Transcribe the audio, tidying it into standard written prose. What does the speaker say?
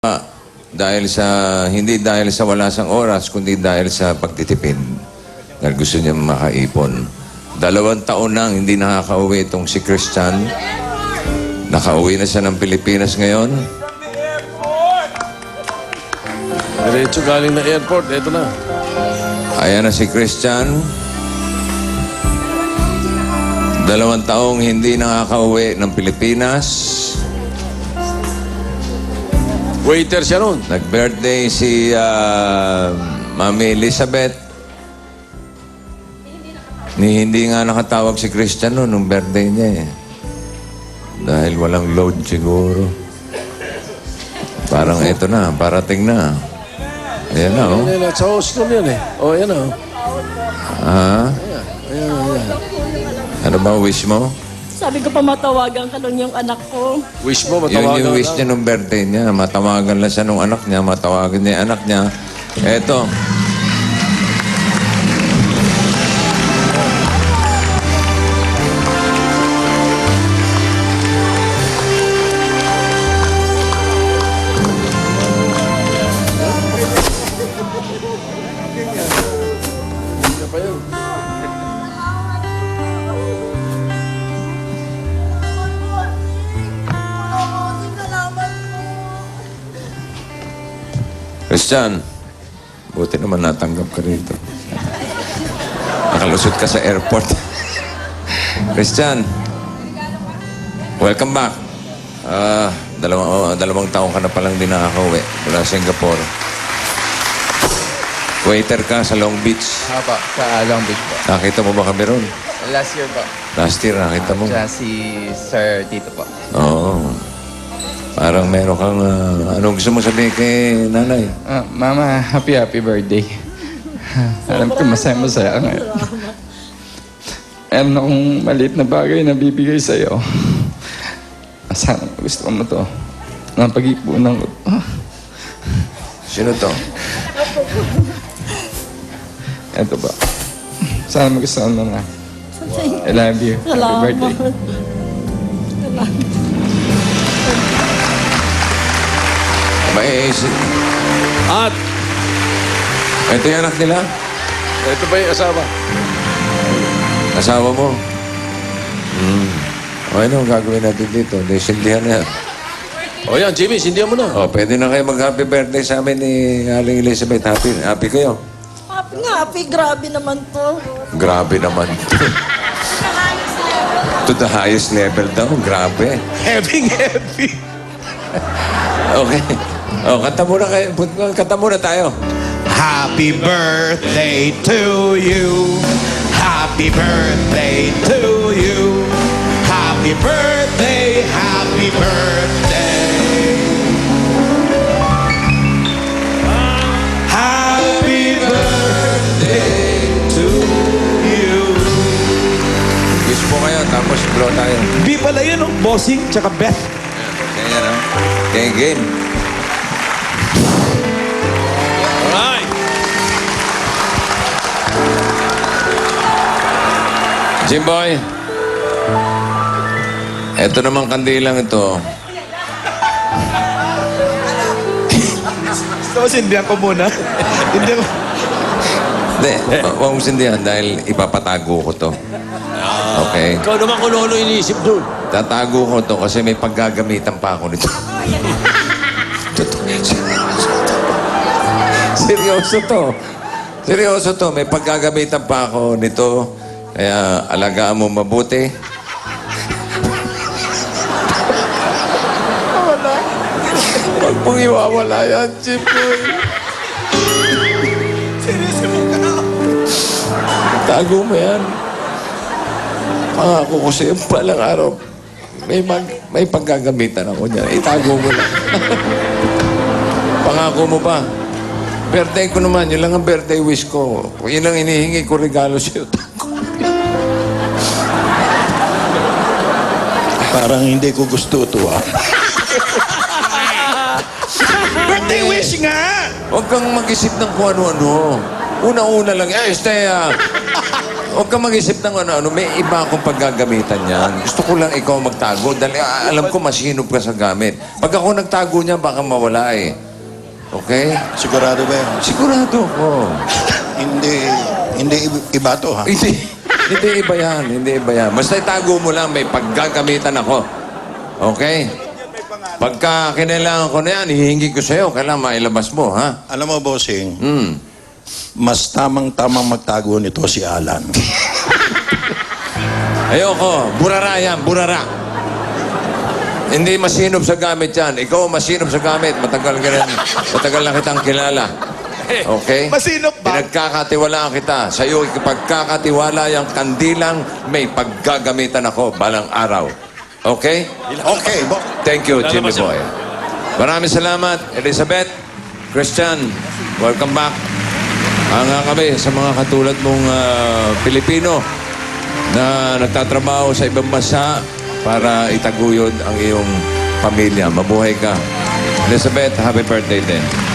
Dahil sa, hindi dahil sa wala sang oras, kundi dahil sa pagtitipid. Dahil gusto niya makaipon. 2 taon nang hindi nakakauwi itong si Christian. Nakauwi na siya ng Pilipinas ngayon. Diretso galing na airport, eto na. Ayan na si Christian. 2 taong hindi nakakauwi ng Pilipinas. Waiter siya nun. Nag-birthday si Mami Elizabeth. Hindi nga nakatawag si Christian noon nung birthday niya eh. Dahil walang load siguro. Parang ito na, parating na. Ayan na, oh. Ayan, sa hostel yan eh. Oh, ayan na, oh. Ha? Ano ba wish mo? Sabi ko pa matawagan ka nun yung anak ko. Wish mo, Yun matawagan yung wish niya nung birthday niya. Matawagan lang siya nung anak niya. Matawagan niya yung anak niya. Eto. Christian, buti naman natanggap ka rito. Nakalusot ka sa airport. Christian, welcome back. 2 taong ka na palang din nakakauwi mula Singapore. Waiter ka sa Long Beach. Opo, sa Long Beach po. Nakita mo ba kami ron? Last year po. Last year, nakita mo? Siya si Sir Tito po. Oo. Parang meron kang... anong gusto mo sabihin kay nanay? Mama, happy birthday. Alam ko masaya ka ngayon. Meron akong maliit na bagay na bibigay sa'yo. Sana gusto mo to. Ang pag-ipunan ko. Sino to? Ito ba? Sana magustuhan mo na. I love you. Happy birthday. Maiisip. At, Ito yung anak nila? ito ba yung asawa? Asawa mo? O ano ang gagawin natin dito? Naisindihan na yan. O yan, Jimmy, sindihan mo na. O, pwede na kayo mag-happy birthday sa amin ni Aling Elizabeth. Happy kayo? Happy, grabe naman to. Grabe naman. To the highest level daw. Grabe. Heavy. Okay. O, kanta muna kayo. Kanta muna tayo. Happy birthday to you. Happy birthday to you. Happy birthday, happy birthday. Happy birthday to you. Wish po kayo, tapos blow tayo. Di pala yun, oh. Bossing, tsaka Beth. Kaya na. Kaya game. Alright. Jimboy. Ito namang kandilang ito. So, sindihan ko muna. Hindi ko. Hindi, huwag mong sindihan dahil ipapatago ko to. Okay? Ikaw naman kung ano iniisip dun. Tatago ko to kasi may paggagamitan pa ako nito. Seryoso to. Seryoso to. May paggagamitan pa ako nito. Kaya alagaan mo mabuti. Huwag mong iwawala yan, Jimboy. Tago mo yan. Pangako ko sa'yo, palang araw, may paggagamitan ako niyan. Itago mo lang. Pangako mo ba? Birthday ko naman, yun lang ang birthday wish ko. Yun ang inihingi ko regalo sa'yo. Parang hindi ko gusto ito, ah. Birthday wish nga! Huwag kang mag-isip ng kung ano-ano. Una-una lang, Stella. Huwag ka mag-isip ng ano-ano. May iba akong paggagamitan yan. Gusto ko lang ikaw magtago. Dahil alam ko masinop ka sa gamit. Pag ako nagtago niya, baka mawala eh. Okay? Sigurado ba yan? Sigurado ko. Hindi iba to, ha? Hindi iba yan. Hindi iba yan. Basta itago mo lang, may paggagamitan ako. Okay? Pagka kinailangan ko na yan, hihingi ko sa'yo. Kailangan mailabas mo, ha? Alam mo, bossing, Hmm. mas tamang-tamang magtago nito si Alan. Ayoko. Burara yan. Burara. Hindi masinop sa gamit yan. Ikaw masinop sa gamit. Matagal ka rin. Matagal na kitang kilala. Okay? Masinop ba? Pinagkakatiwalaan kita. Sa iyo, pagkakatiwala yung kandilang may paggagamitan ako balang araw. Okay? Okay, Thank you, Jimmy Boy. Maraming salamat, Elizabeth, Christian. Welcome back. Kami sa mga katulad mong Pilipino na nagtatrabaho sa ibang bansa para itaguyod ang iyong pamilya. Mabuhay ka. Elizabeth, happy birthday din.